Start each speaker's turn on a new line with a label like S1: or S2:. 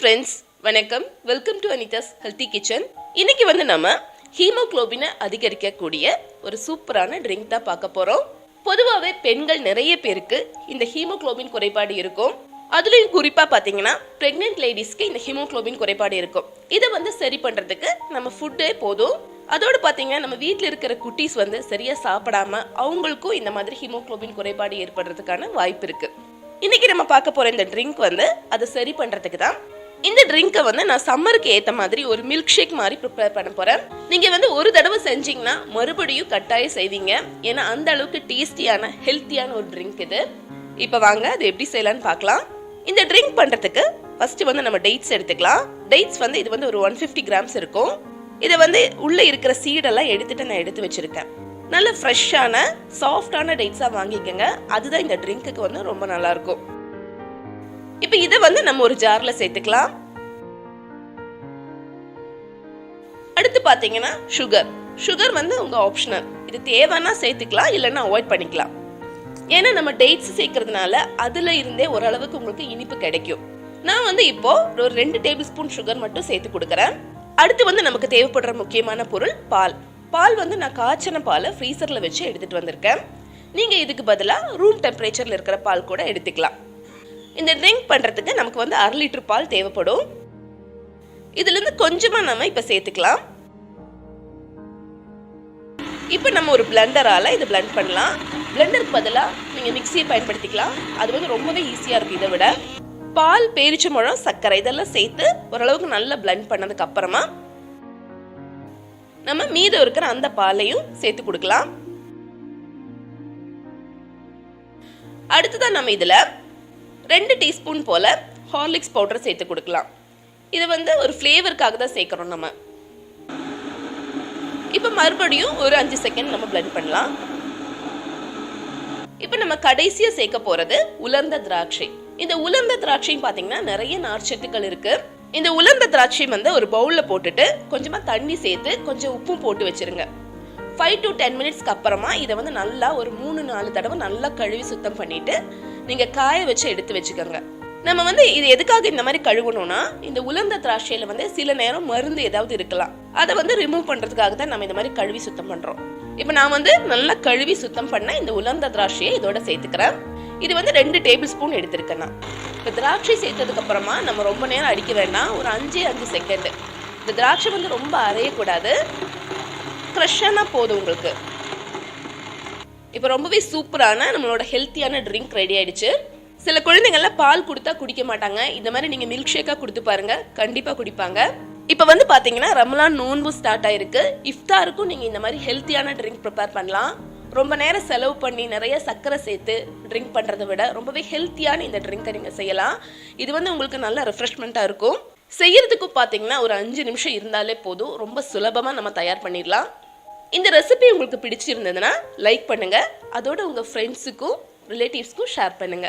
S1: Friends, வணக்கம். Welcome to Anitha's healthy kitchen. இன்னைக்கு நம்ம ஹீமோகுளோபினை அதிகரிக்கக்கூடிய ஒரு சூப்பரான ட்ரிங்க் தான் பார்க்க போகிறோம். பொதுவாகவே பெண்கள் நிறைய பேருக்கு இந்த ஹீமோகுளோபின் குறைபாடு இருக்கும். அதுலேயும் குறிப்பாக பார்த்தீங்கன்னா ப்ரெக்னென்ட் லேடிஸ்க்கு இந்த ஹீமோகுளோபின் குறைபாடு இருக்கும். இதை சரி பண்ணுறதுக்கு நம்ம ஃபுட்டே போதும். அதோடு பார்த்தீங்கன்னா நம்ம வீட்டில் இருக்கிற குட்டீஸ் சரியாக சாப்பிடாம அவங்களுக்கும் இந்த மாதிரி ஹீமோகுளோபின் குறைபாடு ஏற்படுறதுக்கான வாய்ப்பு இருக்குது. இன்னைக்கு நம்ம பார்க்க போகிற இந்த ட்ரிங்க் அதை சரி பண்ணுறதுக்கு தான். இந்த ட்ரிங்கை நான் சம்மருக்கு ஏற்ற மாதிரி ஒரு மில்க் ஷேக் மாதிரி ப்ரிப்பேர் பண்ண போகிறேன். நீங்கள் ஒரு தடவை செஞ்சீங்கன்னா மறுபடியும் கட்டாயம் செய்வீங்க. ஏன்னா அந்த அளவுக்கு டேஸ்டியான ஹெல்த்தியான ஒரு ட்ரிங்க் இது. இப்போ வாங்க அது எப்படி செய்யலான்னு பார்க்கலாம். இந்த ட்ரிங்க் பண்ணுறதுக்கு ஃபர்ஸ்ட் நம்ம டேட்ஸ் எடுத்துக்கலாம். டேட்ஸ் இது ஒரு 150 கிராம்ஸ் இருக்கும். இதை உள்ளே இருக்கிற சீடெல்லாம் எடுத்துட்டு நான் எடுத்து வச்சிருக்கேன். நல்ல ஃப்ரெஷ்ஷான சாஃப்டான டேட்ஸாக வாங்கிக்கோங்க. அதுதான் இந்த ட்ரிங்க்குக்கு ரொம்ப நல்லா இருக்கும். இப்போ இதை நம்ம ஒரு ஜார்ல சேர்த்துக்கலாம். அடுத்து பார்த்தீங்கன்னா சுகர் உங்க ஆப்ஷனல். இது தேவைன்னா சேர்த்துக்கலாம், இல்லைன்னா அவாய்ட் பண்ணிக்கலாம். ஏன்னா நம்ம டேட்ஸ் சேர்க்கறதுனால அதுல இருந்தே ஓரளவுக்கு உங்களுக்கு இனிப்பு கிடைக்கும். நான் இப்போ ஒரு 2 டேபிள் ஸ்பூன் சுகர் மட்டும் சேர்த்து கொடுக்குறேன். அடுத்து நமக்கு தேவைப்படுற முக்கியமான பொருள் பால். நான் காய்ச்சன பாலை ஃப்ரீசர்ல வச்சு எடுத்துட்டு வந்திருக்கேன். நீங்க இதுக்கு பதிலாக ரூம் டெம்பரேச்சர்ல இருக்கிற பால் கூட எடுத்துக்கலாம். இந்த ட்ரிங்க் பண்றதுக்கு நமக்கு 1/2 லிட்டர் பால் தேவைப்படும். இதுல இருந்து கொஞ்சமா நம்ம இப்ப சேர்த்துக்கலாம். இப்போ நம்ம ஒரு பிளெண்டரால இதை பிளெண்ட் பண்ணலாம். பிளெண்டருக்கு பதிலாக நீங்க மிக்சியை பயன்படுத்திக்கலாம். அது ரொம்பவே ஈஸியா இருக்கு. இதை விட பால், பேரிச்சம்பழம், சர்க்கரை இதெல்லாம் சேர்த்து ஓரளவுக்கு நல்லா பிளெண்ட் பண்ணதுக்கு அப்புறமா நம்ம மீதம் இருக்கிற அந்த பாலையும் சேர்த்து கொடுக்கலாம். அடுத்ததான் நம்ம இதுல 2 டீஸ்பூன் போல ஹார்லிக்ஸ் பவுடர் சேர்த்து கொடுக்கலாம். இது ஒரு ஃப்ளேவருக்காக தான் சேர்க்கிறோம் நம்ம. இப்போ மறுபடியும் ஒரு 5 செகண்ட் நம்ம பிளெண்ட் பண்ணலாம். இப்போ நம்ம கடைசியா சேர்க்க போறது உலர்ந்த திராட்சை. இந்த உலர்ந்த திராட்சையும் பாத்தீங்கன்னா நிறைய நார்ச்சத்துக்கள் இருக்கு. இந்த உலர்ந்த திராட்சை ஒரு பவுல்ல போட்டுட்டு கொஞ்சமா தண்ணி சேர்த்து கொஞ்சம் உப்பும் போட்டு வச்சிருங்க. 5 to 10 மினிட்ஸ்க்கு அப்புறமா இதை நல்லா ஒரு 3-4 தடவை நல்லா கழுவி சுத்தம் பண்ணிட்டு நீங்க காய வச்சு எடுத்து வச்சுக்கோங்க. நம்ம இது எதுக்காக இந்த மாதிரி கழுவணும்னா, இந்த உலர்ந்த திராட்சையில சில நேரம் மருந்து ஏதாவது இருக்கலாம். அதை ரிமூவ் பண்றதுக்காக தான் நம்ம இந்த மாதிரி கழுவி சுத்தம் பண்றோம். இப்போ நான் நல்லா கழுவி சுத்தம் பண்ண இந்த உலர்ந்த திராட்சையை இதோட சேர்த்துக்கிறேன். இது 2 டேபிள் ஸ்பூன் எடுத்திருக்கேன். இப்போ திராட்சை சேர்த்ததுக்கு அப்புறமா நம்ம ரொம்ப நேரம் அடிக்க வேண்டாம். ஒரு 5 செகண்ட். இந்த திராட்சை ரொம்ப அரையக்கூடாது. ஃப்ரெஷ்ஷானா போதும் உங்களுக்கு. இப்போ ரொம்பவே சூப்பரான நம்மளோட ஹெல்த்தியான ட்ரிங்க் ரெடி ஆயிடுச்சு. சில குழந்தைங்கள்லாம் பால் கொடுத்தா குடிக்க மாட்டாங்க. இந்த மாதிரி நீங்க மில்க் ஷேக்கா கொடுத்து பாருங்க, கண்டிப்பா குடிப்பாங்க. இப்போ பாத்தீங்கன்னா ரமலான் நோன்பு ஸ்டார்ட் ஆயிருக்கு. இஃப்தாருக்கும் நீங்க இந்த மாதிரி ஹெல்த்தியான ட்ரிங்க் ப்ரிப்பேர் பண்ணலாம். ரொம்ப நேரம் செலவு பண்ணி நிறைய சர்க்கரை சேர்த்து ட்ரிங்க் பண்றதை விட ரொம்பவே ஹெல்த்தியான இந்த ட்ரிங்கை நீங்க செய்யலாம். இது உங்களுக்கு நல்ல ரெஃப்ரெஷ்மெண்டா இருக்கும். செய்யறதுக்கும் பாத்தீங்கன்னா ஒரு 5 நிமிஷம் இருந்தாலே போதும். ரொம்ப சுலபமா நம்ம தயார் பண்ணிடலாம். இந்த ரெசிபி உங்களுக்கு பிடிச்சிருந்ததுன்னா லைக் பண்ணுங்க. அதோட உங்க ஃப்ரெண்ட்ஸுக்கும் ரிலேட்டிவ்ஸ்க்கும் ஷேர் பண்ணுங்க.